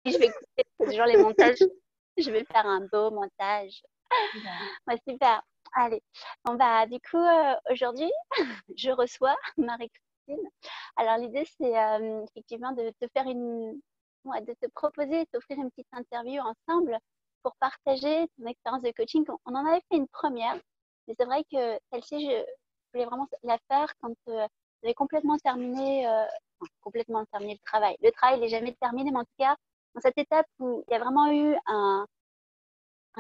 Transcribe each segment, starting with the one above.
je vais couper, c'est toujours les montages. Je vais faire un beau montage. Ouais. Ouais, super. Allez. Bon, bah, du coup, aujourd'hui, je reçois Marie-Christine. Alors, l'idée, c'est effectivement de te faire ouais, de te proposer, de t'offrir une petite interview ensemble pour partager ton expérience de coaching. On en avait fait une première, mais c'est vrai que celle-ci, je voulais vraiment la faire quand j'avais complètement terminé, enfin, complètement terminé le travail. Le travail, il n'est jamais terminé, mais en tout cas, dans cette étape où il y a vraiment eu un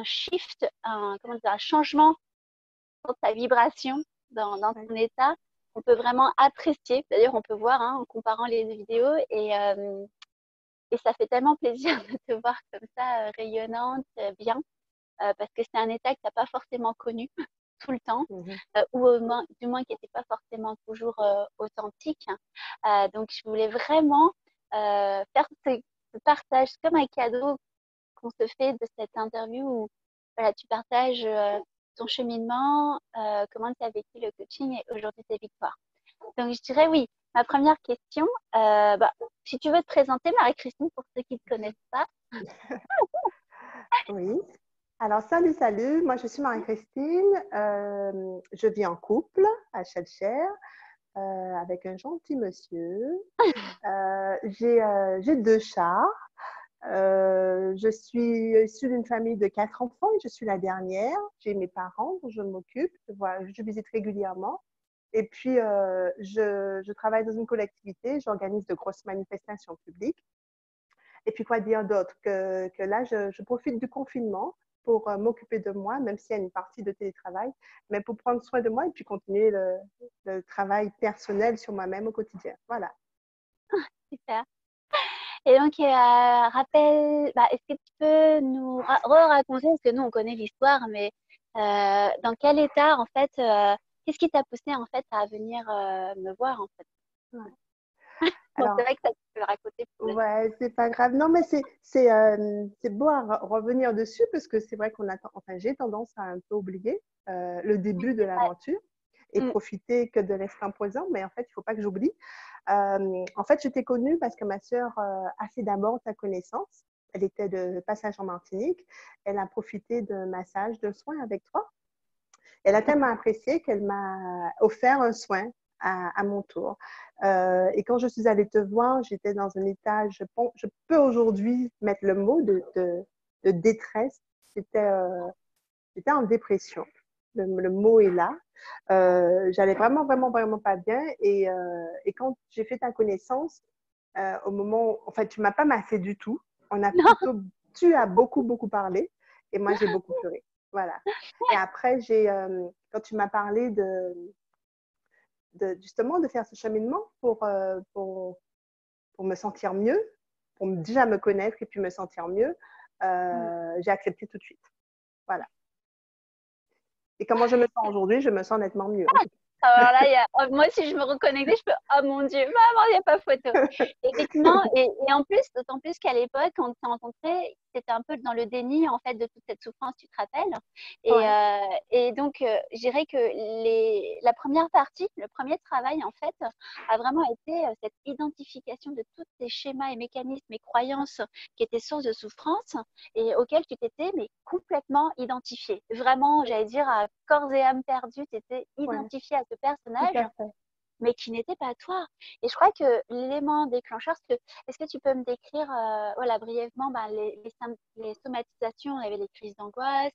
shift, comment dire, un changement dans ta vibration, dans Ouais. ton état, on peut vraiment apprécier. D'ailleurs, on peut voir en comparant les vidéos et ça fait tellement plaisir de te voir comme ça, rayonnante, bien, parce que c'est un état que tu n'as pas forcément connu tout le temps, Mhm. ou du moins qui n'était pas forcément toujours authentique. Donc, je voulais vraiment faire ce partage comme un cadeau qu'on se fait de cette interview où voilà, tu partages ton cheminement, comment tu as vécu le coaching et aujourd'hui tes victoires. Donc, je dirais oui. Ma première question, bah, si tu veux te présenter, Marie-Christine, pour ceux qui ne te connaissent pas. Oui. Alors, salut, salut. Moi, je suis Marie-Christine. Je vis en couple à Cheshire avec un gentil monsieur. J'ai deux chats. Je suis issue d'une famille de quatre enfants et je suis la dernière. J'ai mes parents dont je m'occupe. Je visite régulièrement. Et puis, je travaille dans une collectivité. J'organise de grosses manifestations publiques. Et puis, quoi dire d'autre que là, je profite du confinement pour m'occuper de moi, même s'il y a une partie de télétravail, mais pour prendre soin de moi et puis continuer le travail personnel sur moi-même au quotidien. Voilà. Super. Et donc, rappelle, bah, est-ce que tu peux nous raconter, parce que nous, on connaît l'histoire, mais dans quel état, en fait, qu'est-ce qui t'a poussé, en fait, à venir me voir, en fait? Ouais. Bon, c'est Alors, vrai que ça, tu peux le raconter plus. ouais, c'est pas grave. Non, mais c'est beau à revenir dessus parce que c'est vrai enfin, j'ai tendance à un peu oublier le début de Ouais. l'aventure et Mm. profiter que de l'instant présent. Mais en fait, il ne faut pas que j'oublie. En fait, je t'ai connue parce que ma sœur a fait d'abord ta connaissance. Elle était de passage en Martinique. Elle a profité d'un massage, de soin avec toi. Elle a tellement apprécié qu'elle m'a offert un soin à mon tour. Et quand je suis allée te voir, j'étais dans un état, je peux aujourd'hui mettre le mot de détresse. J'étais j'étais en dépression. Le mot est là. J'allais vraiment, vraiment, vraiment pas bien. Et quand j'ai fait ta connaissance, au moment, en fait, tu m'as pas massé du tout. On a Non. plutôt, tu as beaucoup, beaucoup parlé. Et moi, j'ai beaucoup pleuré. Voilà. Et après, quand tu m'as parlé justement de faire ce cheminement pour me sentir mieux, pour déjà me connaître et puis me sentir mieux, j'ai accepté tout de suite. Voilà. Et comment je me sens aujourd'hui? Je me sens nettement mieux, en tout Alors là, moi, si je me reconnectais, je peux, oh mon Dieu, vraiment, il n'y a pas photo. Effectivement, et en plus, d'autant plus qu'à l'époque, quand on s'est rencontrés, c'était un peu dans le déni, en fait, de toute cette souffrance, tu te rappelles. cas. Et, Ouais. donc, je dirais que la première partie, le premier travail, en fait, a vraiment été cette identification de tous ces schémas et mécanismes et croyances qui étaient source de souffrance et auxquels tu t'étais mais complètement identifié. Vraiment, j'allais dire à corps et âme perdu, tu étais Ouais, identifié à ce tout personnage, à fait. mais qui n'était pas toi. Et je crois que l'élément déclencheur, est-ce que tu peux me décrire voilà, brièvement ben, les somatisations, il y avait les crises d'angoisse,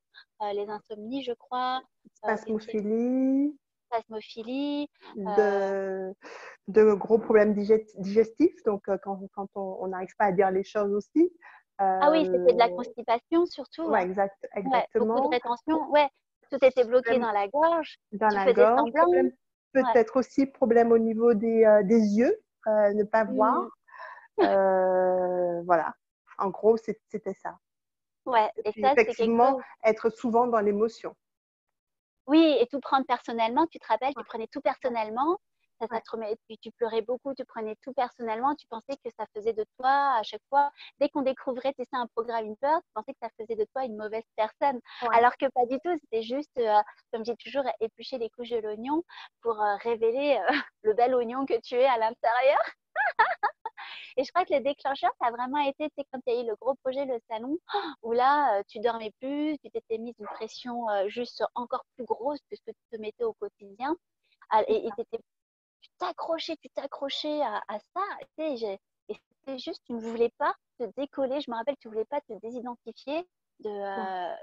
les insomnies, je crois, qu'est-ce qu'il y a, Spasmophilie, spasmophilie, euh, de, de gros problèmes digestifs, donc quand on n'arrive pas à dire les choses aussi. ah oui, c'était de la Euh, constipation surtout, ouais, hein. Ouais, beaucoup de exactement. rétention, ouais, tout était bloqué Problème dans la gorge, dans tu la faisais gorge, semblant, ouais. peut-être aussi problème au niveau des yeux, ne pas Mm. voir. Voilà. En gros, c'était ça. Ouais, Et et puis ça, c'est quelque effectivement, chose. être souvent dans l'émotion. Oui, et tout prendre personnellement, tu te rappelles, Ouais, tu prenais tout ouais, personnellement, ça ouais. te remet, tu pleurais beaucoup, tu prenais tout personnellement, tu pensais que ça faisait de toi à chaque fois. Dès qu'on découvrait, tu sais, un programme, une peur, tu pensais que ça faisait de toi une mauvaise personne. Ouais. Alors que pas du tout, c'était juste, comme j'ai toujours épluché les couches de l'oignon pour révéler le bel oignon que tu es à l'intérieur. Et je crois que le déclencheur, ça a vraiment été, tu sais, quand il y a eu le gros projet, le salon, où là, tu dormais plus, tu t'étais mise une pression juste encore plus grosse que ce que tu te mettais au quotidien. Et tu t'accrochais à ça. Tu sais, et c'était juste, tu ne voulais pas te décoller. Je me rappelle, tu ne voulais pas te désidentifier de. Non.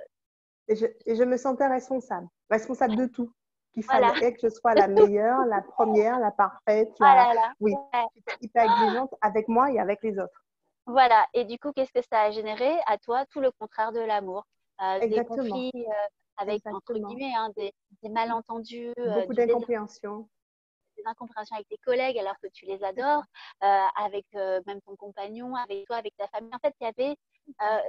Et je me sentais responsable de tout. Qu'il Voilà, fallait que je sois la meilleure, la première, la parfaite, ah là là. Oui, Ouais. j'étais hyper exigeante avec moi et avec les autres. Voilà. Et du coup, qu'est-ce que ça a généré à toi? Tout le contraire de l'amour. Des Exactement, conflits avec, entre exactement. guillemets, hein, des malentendus, Beaucoup du désir, d'incompréhension. des incompréhensions avec tes collègues alors que tu les C'est adores, ça. avec même ton compagnon, avec toi, avec ta famille. En fait, il y avait euh,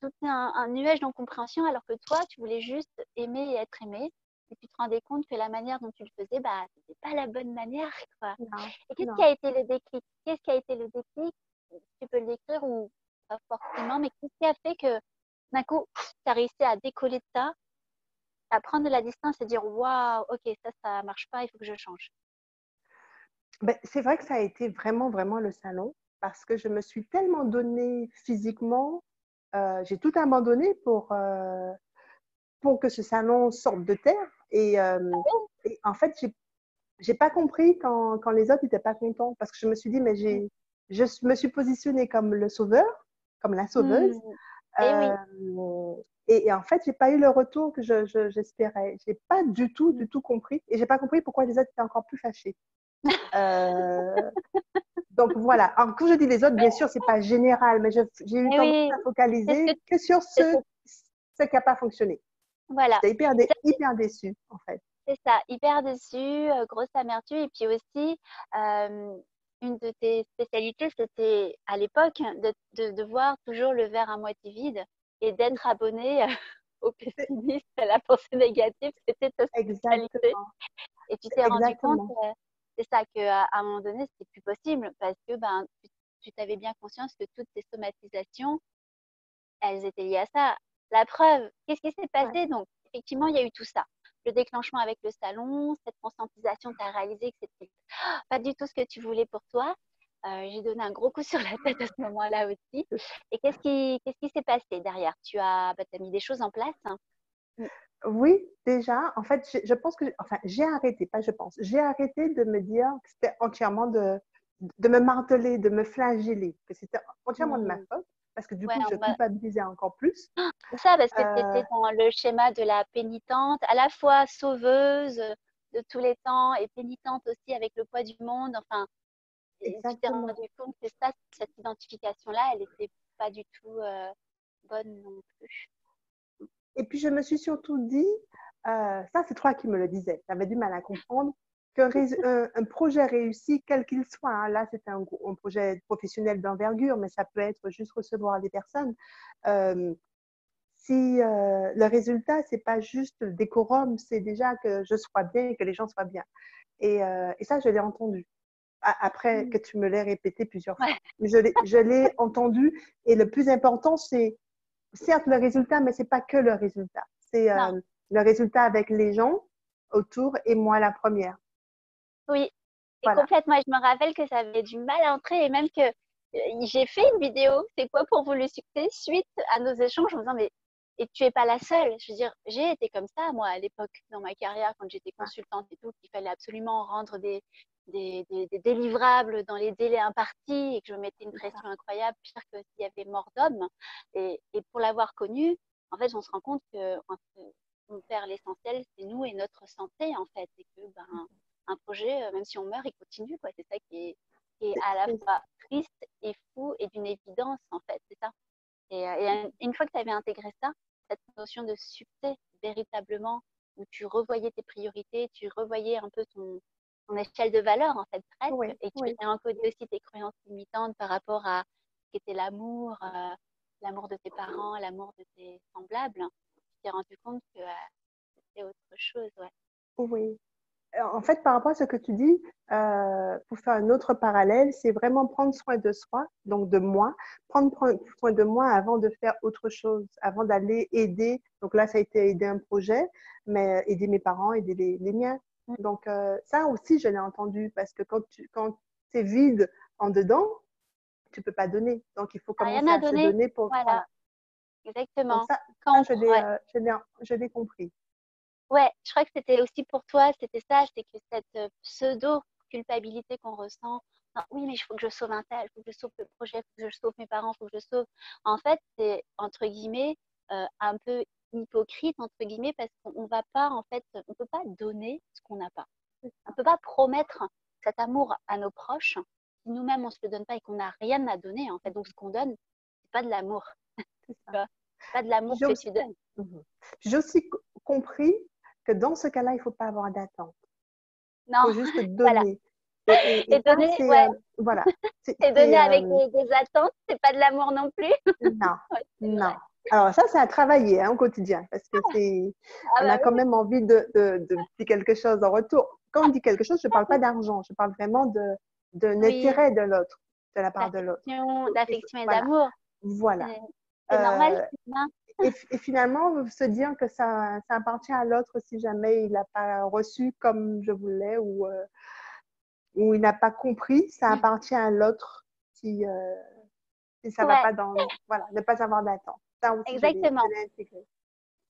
tout un nuage d'incompréhension alors que toi, tu voulais juste aimer et être aimé. Et tu te rendais compte que la manière dont tu le faisais, bah, c'était pas la bonne manière, quoi. Non, Et qu'est-ce qui non. a été le déclic? Qu'est-ce qui a été le déclic? Tu peux le décrire ou pas forcément, mais qu'est-ce qui a fait que d'un coup, tu as réussi à décoller de ça, à prendre de la distance et dire waouh, ok, ça marche pas, il faut que je change. Ben, c'est vrai que ça a été vraiment, vraiment le salon parce que je me suis tellement donnée physiquement, j'ai tout abandonné pour que ce salon sorte de terre. Et en fait, j'ai pas compris quand les autres n'étaient pas contents parce que je me suis dit, mais je me suis positionnée comme le sauveur, comme la sauveuse. Hmm. Et oui. Euh, et en fait, j'ai pas eu le retour que j'espérais. J'ai pas Hmm. du tout compris. Et j'ai pas compris pourquoi les autres étaient encore plus fâchés. Euh, donc voilà. Alors, quand je dis les autres, bien sûr, c'est pas général, mais j'ai eu Et tendance oui, à c'est ce que, focaliser que sur c'est ce- ce qui n'a pas fonctionné. voilà. J'étais Et ça, hyper déçue, en fait. c'est ça, hyper déçu, grosse amertume. Et puis aussi, euh, une de tes spécialités, c'était à l'époque de voir toujours le verre à moitié vide et C'est d'être ça. abonné au C'est pessimiste, à la pensée négative. C'était ta spécialité. exactement. Et tu t'es rendu compte, Exactement. c'est ça, qu'à un moment donné, c'était plus possible parce que ben, tu t'avais bien conscience que toutes ces somatisations, elles étaient liées à ça. La preuve, qu'est-ce qui s'est Ouais. passé? Donc, effectivement, il y a eu tout ça. Le déclenchement avec le salon, cette conscientisation, tu as réalisé que c'était pas du tout ce que tu voulais pour toi. J'ai donné un gros coup sur la tête à ce moment-là aussi. Et qu'est-ce qui s'est passé derrière? Bah, as mis des choses en place, hein. Mm. Oui, déjà, en fait, je pense que, enfin, j'ai arrêté, pas je pense, j'ai arrêté de me dire que c'était entièrement de me marteler, de me flageller, que c'était entièrement de ma Mm. faute, parce que du Ouais, coup, je culpabilisais encore plus. c'est ça, parce que tu Euh, étais dans le schéma de la pénitente, à la fois sauveuse de tous les temps et pénitente aussi avec le poids du monde. Enfin, et tu t'es exactement. rendu compte que ça, cette identification-là, elle n'était pas du tout bonne non plus. Et puis, je me suis surtout dit, ça, c'est toi qui me le disais, j'avais du mal à comprendre, qu'un projet réussi, quel qu'il soit, hein, là, c'est un projet professionnel d'envergure, mais ça peut être juste recevoir des personnes. Euh, si le résultat, c'est pas juste le décorum, c'est déjà que je sois bien et que les gens soient bien. Et ça, je l'ai entendu après Mm. que tu me l'aies répété plusieurs Ouais, fois. Mais je l'ai entendu et le plus important, c'est certes le résultat, mais c'est pas que le résultat. C'est non, le résultat avec les gens autour et moi la première. oui, et Voilà. complètement. Et je me rappelle que ça avait du mal à entrer et même que j'ai fait une vidéo, c'est quoi pour vous le succès, suite à nos échanges en me disant, mais et tu es pas la seule. Je veux dire, j'ai été comme ça, moi, à l'époque, dans ma carrière, quand j'étais Ouais, consultante et tout, qu'il fallait absolument rendre des délivrables dans les délais impartis et que je me mettais une c'est ça. pression incroyable, pire que s'il y avait mort d'homme. Et pour l'avoir connu, en fait, on se rend compte que on perd l'essentiel, c'est nous et notre santé, en fait. Et que, ben, un projet, même si on meurt, il continue, quoi. C'est ça qui est à la C'est fois triste et fou et d'une évidence, en fait. C'est ça. Et une fois que tu avais intégré ça, cette notion de succès, véritablement, où tu revoyais tes priorités, tu revoyais un peu ton échelle de valeur, en fait, oui, presque, et tu oui. réencodais aussi tes croyances limitantes par rapport à ce qu'était l'amour, l'amour de tes parents, l'amour de tes semblables. Tu t'es rendu compte que c'était autre chose, ouais. Oui. En fait, par rapport à ce que tu dis, pour faire un autre parallèle, c'est vraiment prendre soin de soi, donc de moi, prendre soin de moi avant de faire autre chose, avant d'aller aider. Donc là, ça a été aider un projet, mais aider mes parents, aider les miens. Mm. Donc ça aussi, je l'ai entendu parce que quand c'est vide en dedans, tu peux pas donner. Donc, il faut T'as rien commencer à à se donner. donner pour, Voilà, voilà. Donc, exactement. ça Quand ouais. je l'ai compris. Ouais, je crois que c'était aussi pour toi, c'était ça, c'est que cette pseudo-culpabilité qu'on ressent, non, oui, mais il faut que je sauve un tel, il faut que je sauve le projet, il faut que je sauve mes parents, il faut que je sauve. En fait, c'est entre guillemets un peu hypocrite, entre guillemets, parce qu'on va pas, en fait, on peut pas donner ce qu'on n'a pas. On peut pas promettre cet amour à nos proches si nous-mêmes on se le donne pas et qu'on n'a rien à donner, en fait. Donc, ce qu'on donne, c'est pas de l'amour, C'est tu ça. vois. C'est pas de l'amour J'ai que aussi, tu donnes. Mhm. J'ai aussi compris que dans ce cas-là, il faut pas avoir d'attente. Il faut Non, juste voilà. donner. Et Et ça, donner, c'est, ouais. voilà. Et donner avec des attentes, c'est pas de l'amour non plus. Non, Ouais, c'est non. vrai. Alors ça, c'est à travailler hein, au quotidien parce que Ah on bah a quand oui, même envie de dire quelque chose en retour. Quand on dit quelque chose, je ne parle pas d'argent, je parle vraiment d'un oui, intérêt de l'autre, de la part de l'autre. d'affection et Voilà, d'amour. voilà. C'est c'est normal, Euh, c'est bien. et finalement, se dire que ça appartient à l'autre si jamais il n'a pas reçu comme je voulais ou il n'a pas compris, ça appartient à l'autre si, si ça ne va Ouais, pas dans, voilà, ne pas avoir d'attente. Ça aussi, je exactement. l'ai intégré.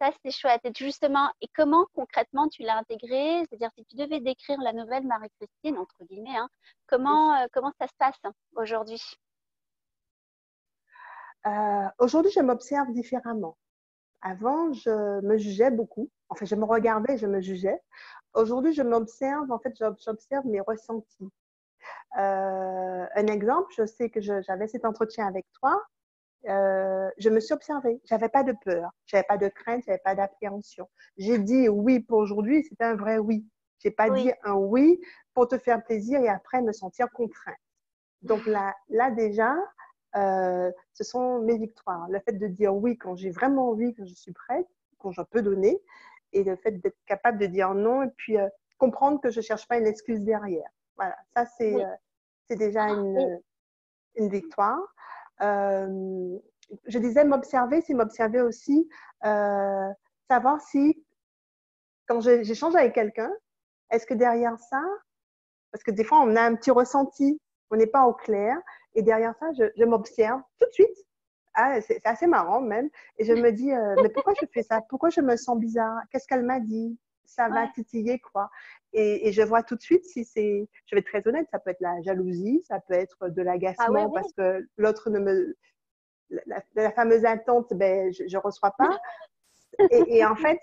Ça, c'est chouette. Et justement, et comment concrètement tu l'as intégré? C'est-à-dire, si tu devais décrire la nouvelle Marie-Christine, entre guillemets, hein, comment ça se passe aujourd'hui? Aujourd'hui, je m'observe différemment. Avant, je me jugeais beaucoup. Enfin, je me regardais, je me jugeais. Aujourd'hui, je m'observe, en fait, j'observe mes ressentis. Un exemple, je sais que j'avais cet entretien avec toi. Je me suis observée. J'avais pas de peur, j'avais pas de crainte, j'avais pas d'appréhension. J'ai dit oui pour aujourd'hui, c'était un vrai oui. J'ai pas dit Oui, un oui pour te faire plaisir et après me sentir contrainte. Donc là déjà, ce sont mes victoires. Le fait de dire oui quand j'ai vraiment envie, quand je suis prête, quand je peux donner, et le fait d'être capable de dire non et puis comprendre que je ne cherche pas une excuse derrière. Voilà, ça oui. c'est déjà Et une victoire. Euh, je disais m'observer, c'est m'observer aussi, euh, savoir si quand j'échange avec quelqu'un, est-ce que derrière ça, parce que des fois, on a un petit ressenti, on n'est pas au clair. Et derrière ça, je m'observe tout de suite. Ah, c'est assez marrant même. Et je me dis, mais pourquoi je fais ça? Pourquoi je me sens bizarre? Qu'est-ce qu'elle m'a dit? Ça va ouais. titiller quoi? Et je vois tout de suite si c'est, je vais être très honnête, ça peut être la jalousie, ça peut être de Ah oui, l'agacement oui. parce que l'autre ne me, la fameuse attente, ben, je ne reçois pas. Et en fait,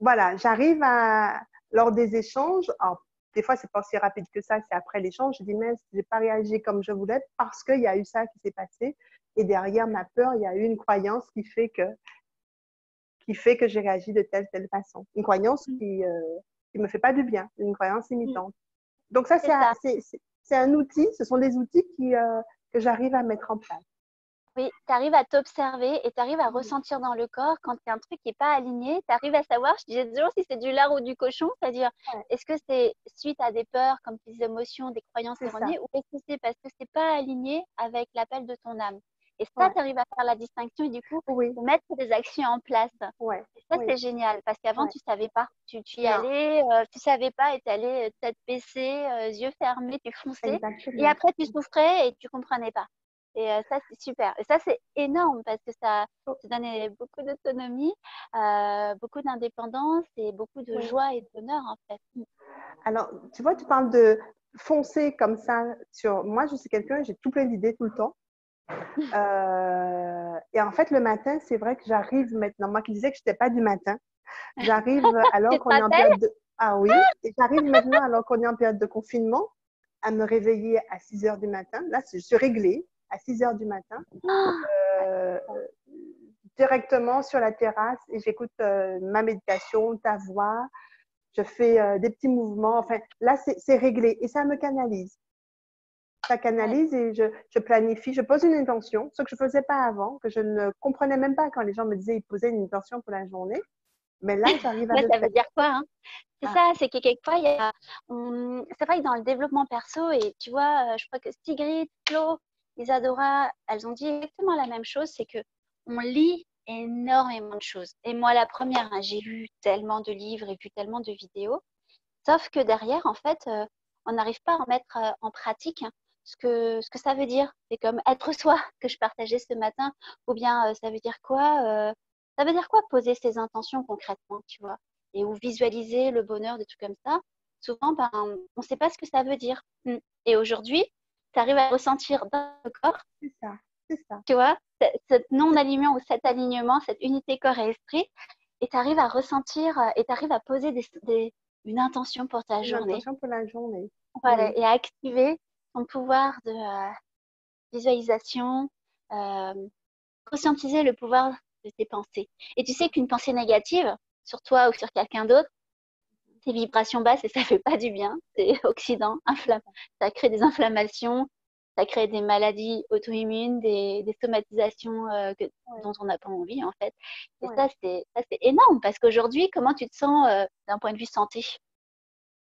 voilà, j'arrive à, lors des échanges, alors, des fois, c'est pas aussi rapide que ça, c'est après l'échange, je dis, mais j'ai pas réagi comme je voulais parce qu'il y a eu ça qui s'est passé. Et derrière ma peur, il y a eu une croyance qui fait que j'ai réagi de telle façon. Une croyance Mm, qui me fait pas du bien, une croyance mm. limitante. Donc ça, C'est ça. c'est un outil, ce sont des outils que j'arrive à mettre en place. Oui, tu arrives à t'observer et tu arrives à ressentir dans le corps quand il y a un truc qui n'est pas aligné. Tu arrives à savoir, je disais toujours, si c'est du lard ou du cochon, c'est-à-dire, Ouais, est-ce que c'est suite à des peurs, comme tes émotions, des croyances c'est ça. erronées, ou est-ce que c'est parce que c'est pas aligné avec l'appel de ton âme? Et ça, Ouais. tu arrives à faire la distinction et du coup, Oui, de mettre des actions en place. ouais, Et ça, oui, c'est génial parce qu'avant, ouais. tu savais pas. Tu y Non, allais, tu savais pas et tu allais tête baissée, yeux fermés, tu fonçais. Et exactement. après, tu souffrais et tu comprenais pas. Et ça, c'est super. Et ça, c'est énorme parce que ça Oh, te donne beaucoup d'autonomie, beaucoup d'indépendance et beaucoup de oui. joie et de bonheur, en fait. Alors, tu vois, tu parles de foncer comme ça sur. Moi, je suis quelqu'un, j'ai tout plein d'idées tout le temps. Et en fait, le matin, c'est vrai que j'arrive maintenant. Moi qui disais que je n'étais pas du matin, j'arrive alors Tu te qu'on est en rappelles? période de. Ah oui, et j'arrive maintenant alors qu'on est en période de confinement à me réveiller à 6 heures du matin. Là, je suis réglée à 6 heures du matin, Ah, euh, directement sur la terrasse et j'écoute ma méditation, ta voix, je fais des petits mouvements. Enfin, là, c'est réglé et ça me canalise. Ça ouais. canalise et je planifie, je pose une intention, ce que je ne faisais pas avant, que je ne comprenais même pas quand les gens me disaient qu'ils posaient une intention pour la journée. Mais là, j'arrive à Ouais, le ça faire. veut dire quoi, hein? C'est Ah, ça, c'est que quelquefois, c'est vrai que dans le développement perso, et tu vois, je crois que Sigrid, Flo, Isadora, elles ont dit exactement la même chose, c'est que on lit énormément de choses. Et moi, la première, hein, j'ai lu tellement de livres et vu tellement de vidéos, sauf que derrière, en fait, on n'arrive pas à en mettre en pratique ce que ça veut dire. C'est comme être soi que je partageais ce matin. Ou bien ça veut dire quoi ça veut dire quoi poser ses intentions concrètement, tu vois? Et ou visualiser le bonheur, des trucs comme ça. Souvent, ben, on ne sait pas ce que ça veut dire. Et aujourd'hui, tu arrives à ressentir dans le corps, C'est ça, c'est ça. tu vois, cet non-alignement ou cet alignement, cette unité corps et esprit, et tu arrives à ressentir et tu arrives à poser une intention pour ta Une journée. intention pour la journée. Voilà, Oui. et à activer ton pouvoir de visualisation, euh, conscientiser le pouvoir de tes pensées. Et tu sais qu'une pensée négative sur toi ou sur quelqu'un d'autre, c'est vibration basse et ça fait pas du bien. C'est oxydant, ça crée des inflammations, ça crée des maladies auto-immunes, des somatisations Ouais, dont on n'a pas envie en fait. Et ouais. ça c'est énorme parce qu'aujourd'hui, comment tu te sens d'un point de vue santé?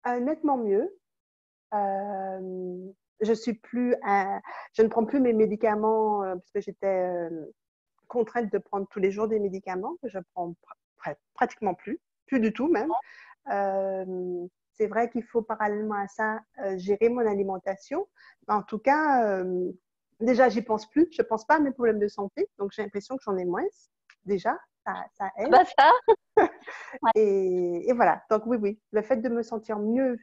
Nettement mieux. Euh, je suis plus, je ne prends plus mes médicaments parce que j'étais contrainte de prendre tous les jours des médicaments que je prends pratiquement plus du tout même. C'est vrai qu'il faut parallèlement à ça gérer mon alimentation. En tout cas, déjà, j'y pense plus. Je pense pas à mes problèmes de santé, donc j'ai l'impression que j'en ai moins. Déjà, ça aide. Pas ça? Ouais. Et voilà. Donc oui, oui, le fait de me sentir mieux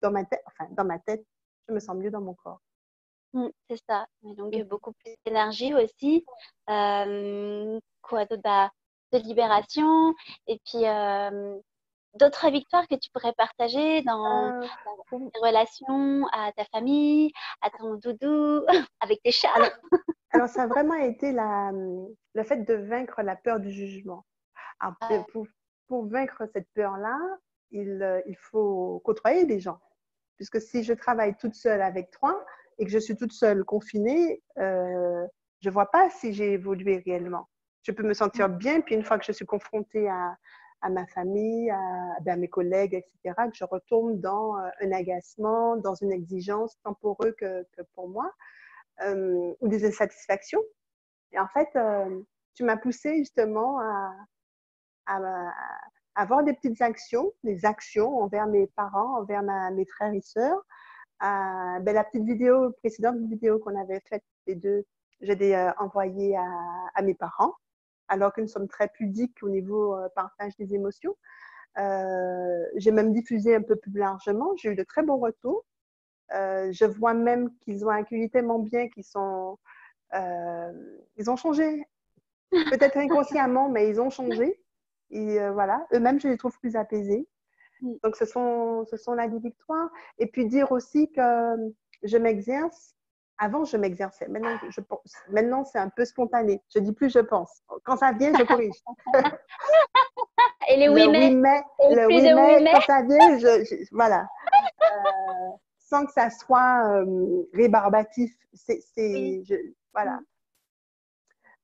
dans ma tête, je me sens mieux dans mon corps. C'est ça. Et donc, Mhm. beaucoup plus d'énergie aussi. Quoi d'autre? Bah, de libération. Et puis, d'autres victoires que tu pourrais partager dans Euh, pour- tes relations à ta famille, à ton doudou, avec tes chats. alors, alors, ça a vraiment été le fait de vaincre la peur du jugement. Alors, pour vaincre cette peur-là, il faut côtoyer des gens. Puisque si je travaille toute seule avec toi et que je suis toute seule confinée, je ne vois pas si j'ai évolué réellement. Je peux me sentir bien, puis une fois que je suis confrontée à ma famille, à mes collègues, etc., que je retourne dans un agacement, dans une exigence, tant pour eux que pour moi, ou des insatisfactions. Et en fait, tu m'as poussé justement à avoir des actions envers mes parents, envers mes frères et sœurs. Ben, la petite vidéo, précédente vidéo qu'on avait faite les deux, je l'ai envoyée à mes parents, alors que nous sommes très pudiques au niveau partage des émotions. J'ai même diffusé un peu plus largement. J'ai eu de très bons retours. Je vois même qu'ils ont accueilli tellement bien ils ont changé, peut-être inconsciemment, mais ils ont changé. Et voilà, eux-mêmes, je les trouve plus apaisés. Mm. Donc, ce sont là des victoires. Et puis dire aussi que je m'exerce. Avant, je m'exerçais. Maintenant, je pense. Maintenant, c'est un peu spontané. Je dis plus je pense. Quand ça vient, je corrige. Et les oui mais, et Le plus oui, de oui mais, mais. quand ça vient, voilà. Sans que ça soit rébarbatif. Oui. Voilà.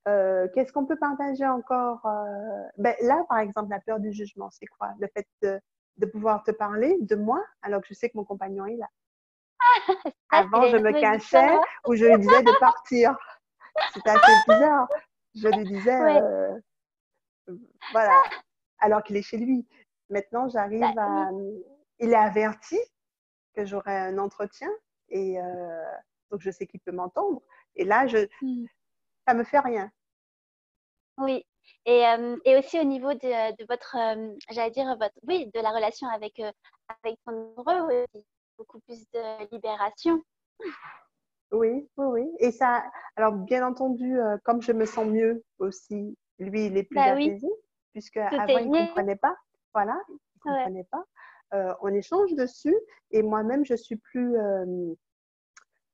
Mm. Qu'est-ce qu'on peut partager encore ben, là, par exemple, la peur du jugement, c'est quoi? Le fait de pouvoir te parler de moi alors que je sais que mon compagnon est là. Ça, c'est Avant, je me l'énorme cachais victoire. ou je lui disais de partir. C'était assez bizarre. Je lui disais, Ouais. voilà, alors qu'il est chez lui. Maintenant, Bah, j'arrive à... oui. Il est averti que j'aurai un entretien et donc je sais qu'il peut m'entendre. Et là, Mm. ça me fait rien. Oui. Et aussi au niveau de votre, j'allais dire, oui, de la relation avec ton amoureux aussi. Beaucoup plus de libération. Oui, oui, oui. Et ça, alors bien entendu, comme je me sens mieux aussi, lui, il est plus Bah oui, apaisé, puisque tout avant est il lié. comprenait pas. Voilà, il Ouais. comprenait pas. On échange dessus, et moi-même, je suis plus,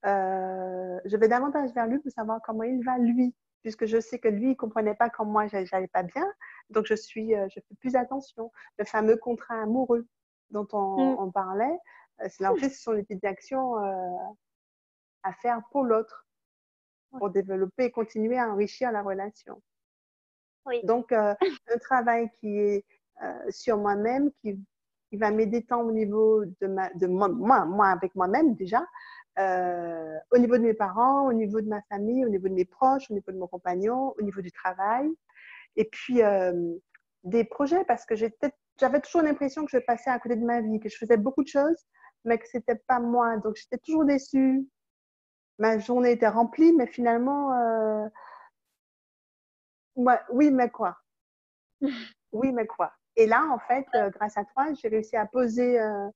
je vais davantage vers lui pour savoir comment il va lui, puisque je sais que lui, il comprenait pas quand moi, j'allais pas bien. Donc je fais plus attention. Le fameux contrat amoureux dont Mm. on parlait, en fait, ce sont des petites actions à faire pour l'autre, pour développer et continuer à enrichir la relation. Oui. Donc, un travail qui est sur moi-même, qui va m'aider tant au niveau de moi avec moi-même déjà, au niveau de mes parents, au niveau de ma famille, au niveau de mes proches, au niveau de mon compagnon, au niveau du travail, et puis des projets, parce que j'avais toujours l'impression que je passais à côté de ma vie, que je faisais beaucoup de choses, mais que c'était pas moi. Donc, j'étais toujours déçue. ma journée était remplie, mais finalement, oui, mais quoi? Oui, mais quoi? Et là, en fait, grâce à toi, j'ai réussi à poser un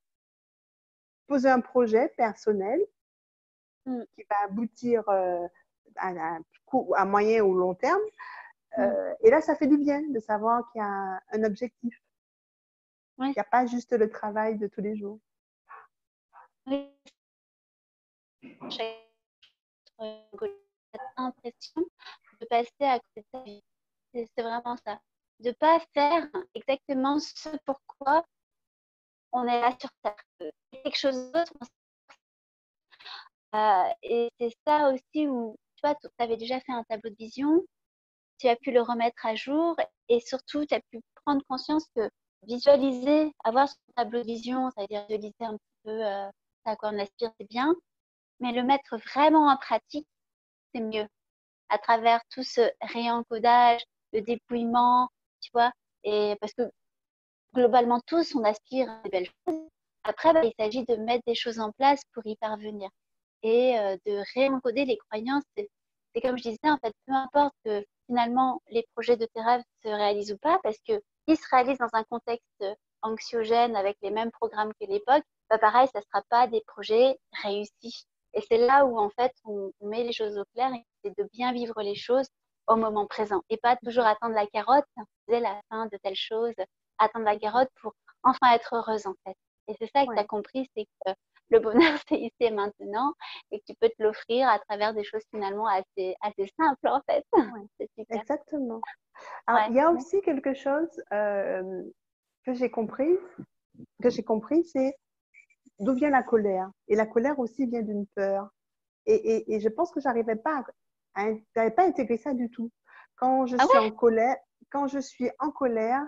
projet personnel Mm, qui va aboutir à moyen ou long terme. mm. Et là, ça fait du bien de savoir qu'il y a un objectif. Ouais, Il n'y a pas juste le travail de tous les jours. oui, chaque impression de passer à côté de ta vie. C'est vraiment ça. De pas faire exactement ce pourquoi on est là sur Terre. Quelque chose d'autre. Et c'est ça aussi où, tu vois, tu avais déjà fait un tableau de vision, tu as pu le remettre à jour et surtout, tu as pu prendre conscience que visualiser, avoir son tableau de vision, ça veut dire visualiser un petit peu à quoi on aspire, c'est bien, mais le mettre vraiment en pratique, c'est mieux. À travers tout ce réencodage, le dépouillement, tu vois, et parce que globalement, tous, on aspire à de belles choses. Après, bah, il s'agit de mettre des choses en place pour y parvenir et de réencoder les croyances. C'est comme je disais, en fait, peu importe que finalement les projets de tes rêves se réalisent ou pas, parce que s'ils se réalisent dans un contexte anxiogène avec les mêmes programmes que l'époque, bah pareil, ça ne sera pas des projets réussis. Et c'est là où en fait on met les choses au clair et c'est de bien vivre les choses au moment présent et pas toujours attendre la carotte, dès la fin de telle chose, attendre la carotte pour enfin être heureuse en fait. Et c'est ça que tu as Ouais, compris, c'est que le bonheur, c'est ici et maintenant, et que tu peux te l'offrir à travers des choses finalement assez simples, en fait. ouais, C'est super. exactement. Alors, Ouais. il y a aussi quelque chose que j'ai compris, c'est d'où vient la colère. Et la colère aussi vient d'une peur. Et je pense que j'arrivais pas j'avais pas intégré ça du tout. Quand je Ah suis ouais? en colère, quand je suis en colère,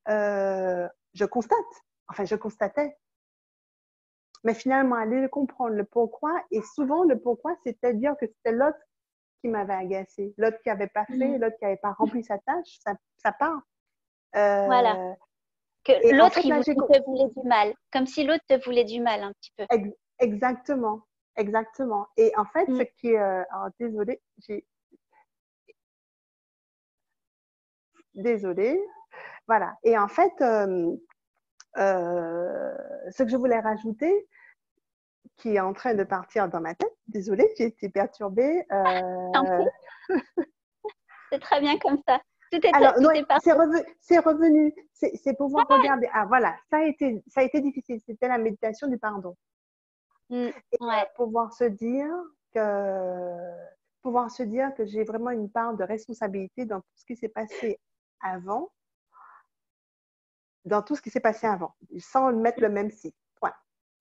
je constate. Enfin, je constatais. Mais finalement, aller comprendre le pourquoi, et souvent le pourquoi, c'est-à-dire que c'était l'autre qui m'avait agacé, l'autre qui n'avait pas fait, Mhm. l'autre qui n'avait pas rempli sa tâche, ça part. Voilà. Euh, Que et en l'autre, fait, là, il te voulait du mal. Comme si l'autre te voulait du mal, un petit peu. exactement, exactement. Et en fait, ce Mm. qui est, alors, désolé, voilà. Et en fait, ce que je voulais rajouter, qui est en train de partir dans ma tête, désolée, j'ai été perturbée. Tant pis, c'est très bien comme ça. Alors, Tout non, est parti. c'est revenu. C'est pouvoir regarder. Ah, voilà, ça a été difficile. C'était la méditation du pardon. Mm. Et Ouais. pouvoir se dire que j'ai vraiment une part de responsabilité dans tout ce qui s'est passé avant, dans tout ce qui s'est passé avant, sans mettre le même si. Point.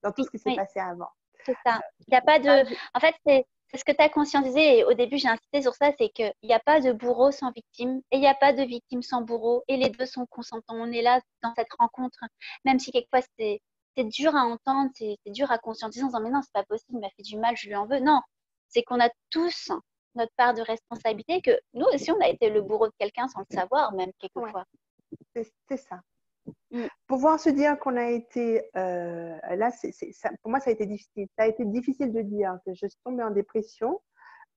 Dans tout ce Oui, qui s'est oui. passé avant. C'est ça. Il n'y a pas Ça, de. En fait, c'est ce que tu as conscientisé. Et au début, j'ai insisté sur ça, c'est qu'il n'y a pas de bourreau sans victime et il n'y a pas de victime sans bourreau. Et les deux sont consentants. On est là dans cette rencontre, même si quelquefois c'est dur à entendre, c'est dur à conscientiser en disant mais non, c'est pas possible, il m'a fait du mal, je lui en veux. Non, c'est qu'on a tous notre part de responsabilité, que nous aussi, on a été le bourreau de quelqu'un sans le savoir, même ouais, quelquefois. c'est ça. Mm, Pouvoir se dire qu'on a été, là, ça, pour moi, ça a été difficile. Ça a été difficile de dire que je suis tombée en dépression.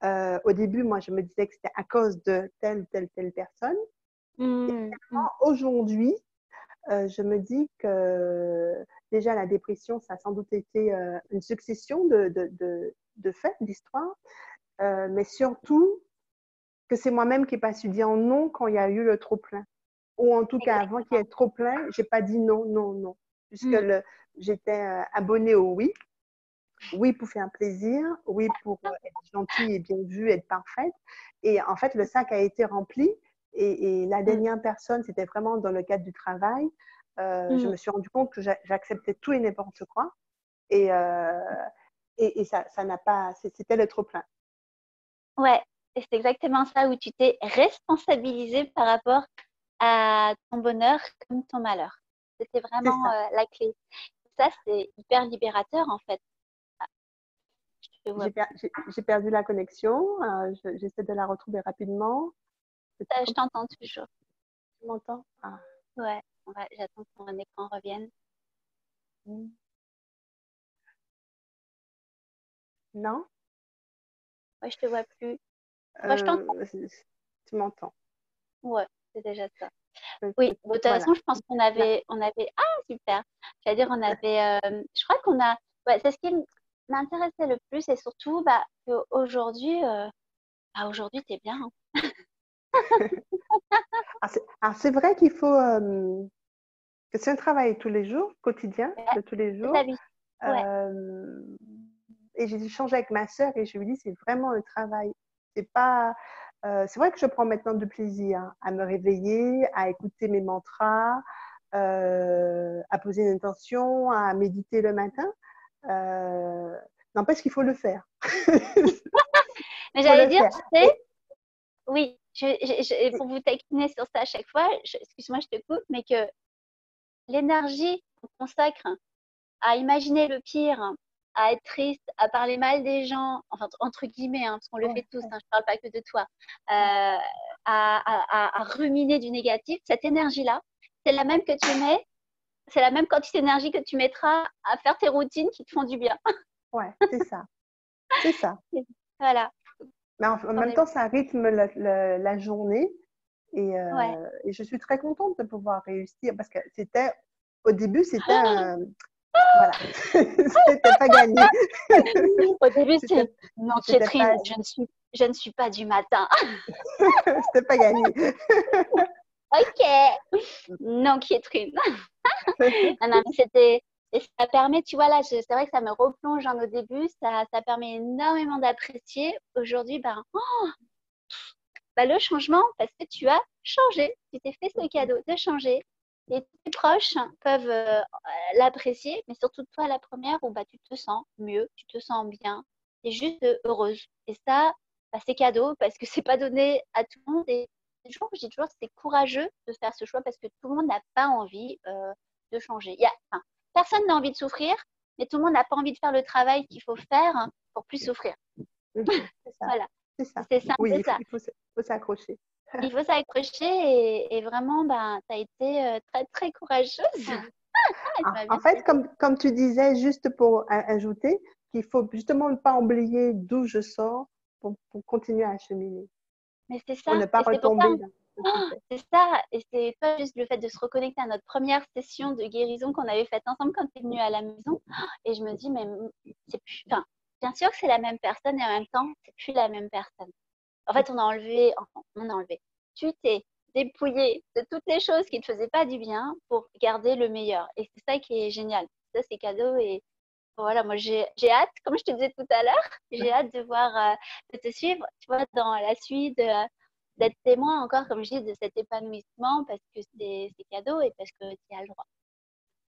Au début, moi, je me disais que c'était à cause de telle personne. Et mm, mm, aujourd'hui, je me dis que déjà la dépression, ça a sans doute été une succession de faits, d'histoires, mais surtout que c'est moi-même qui n'ai pas su dire non quand il y a eu le trop-plein. Ou en tout cas, avant qu'il y ait exactement. trop plein, j'ai pas dit non, non, non. Puisque Mm. j'étais abonnée au oui. Oui pour faire plaisir, oui pour être gentille et bien vue, être parfaite. Et en fait, le sac a été rempli. Et la Mm, dernière personne, c'était vraiment dans le cadre du travail. Je mm. me suis rendu compte que j'acceptais tout et n'importe quoi. Et, ça n'a pas. C'était le trop-plein. Ouais, et c'est exactement ça où tu t'es responsabilisé par rapport à ton bonheur comme ton malheur. C'était C'est vraiment ça. la clé. Ça, c'est hyper libérateur en fait. Ah, je te vois. J'ai perdu la connexion. J'essaie de la retrouver rapidement. Je t'entends toujours. Tu m'entends? Ah. Ouais, ouais, j'attends que mon écran revienne. Non? Ouais, je te vois plus. Moi, je t'entends. Tu m'entends. Ouais, c'est déjà ça. Oui, de toute Voilà. façon, je pense Là. ah, super. J'allais dire, je crois qu'on a, ouais, c'est ce qui m'intéressait le plus et surtout, bah, qu'aujourd'hui, aujourd'hui, t'es bien, hein. Alors, c'est vrai qu'il faut que c'est un travail tous les jours, quotidien, Ouais, de tous les toute la jours. vie. Ouais, Euh, et j'ai échangé avec ma sœur et je lui dis c'est vraiment un travail. C'est pas, c'est vrai que je prends maintenant du plaisir à me réveiller, à écouter mes mantras, à poser une intention, à méditer le matin. N'empêche qu'il faut le faire. mais Il faut j'allais le dire, faire. tu sais, oui, pour vous taquiner sur ça à chaque fois, excuse-moi, je te coupe, mais que l'énergie qu'on consacre à imaginer le pire, à être triste, à parler mal des gens, enfin entre guillemets, hein, parce qu'on le Ouais, fait tous, ouais, hein, je parle pas que de toi, ouais. à ruminer du négatif, cette énergie-là, c'est la même que tu mets, c'est la même quantité d'énergie que tu mettras à faire tes routines qui te font du bien. Ouais, c'est ça. C'est ça. Voilà, Mais en on même est, temps, ça rythme la journée ouais. et je suis très contente de pouvoir réussir parce que au début, c'était un, voilà, c'était pas gagné. Au début, c'est C'était, non, c'était Kietrine, pas, je ne suis pas du matin. c'était pas gagné. Ok, non, Kietrine. Non, non, mais c'était. Et ça permet, tu vois, là, c'est vrai que ça me replonge dans nos débuts, ça permet énormément d'apprécier. Aujourd'hui, ben, bah, le changement, parce que tu as changé, tu t'es fait ce cadeau de changer. Et tes proches peuvent l'apprécier, mais surtout toi, la première, où bah, tu te sens mieux, tu te sens bien, tu es juste heureuse. Et ça, bah, c'est cadeau parce que c'est pas donné à tout le monde. Et toujours, je dis toujours, c'est courageux de faire ce choix parce que tout le monde n'a pas envie de changer. Enfin, personne n'a envie de souffrir, mais tout le monde n'a pas envie de faire le travail qu'il faut faire pour plus souffrir. C'est ça. Voilà, C'est ça. c'est simple Oui, que ça. il faut s'accrocher. Il faut s'accrocher et vraiment, ben, tu as été très, très courageuse. Ah, tu m'as En bien fait, suivie. comme tu disais, juste pour ajouter, qu'il faut justement ne pas oublier d'où je sors pour continuer à cheminer, Mais c'est pour ça. ne pas Et c'est pour ça, retomber dans ce que oh, c'était. c'est ça. Et c'est pas juste le fait de se reconnecter à notre première session de guérison qu'on avait faite ensemble quand tu es venue à la maison. Et je me dis, mais c'est plus. Enfin, bien sûr que c'est la même personne et en même temps, c'est plus la même personne. En fait, on a enlevé. Tu t'es dépouillé de toutes les choses qui ne te faisaient pas du bien pour garder le meilleur. Et c'est ça qui est génial. Ça, c'est cadeau. Et voilà, moi, j'ai hâte, comme je te disais tout à l'heure, j'ai hâte de voir, de te suivre, tu vois, dans la suite, d'être témoin encore, comme je dis, de cet épanouissement parce que c'est cadeau et parce que tu as le droit.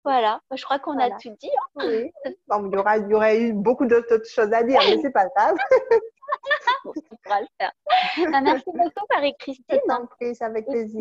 Voilà, je crois qu'on a Voilà. tout dit, Oui. hein. Bon, il y aurait eu beaucoup d'autres choses à dire, mais c'est pas grave. Bon, on pourra le faire. Ben, merci beaucoup, Je Marie-Christine. t'en prie, c'est avec plaisir.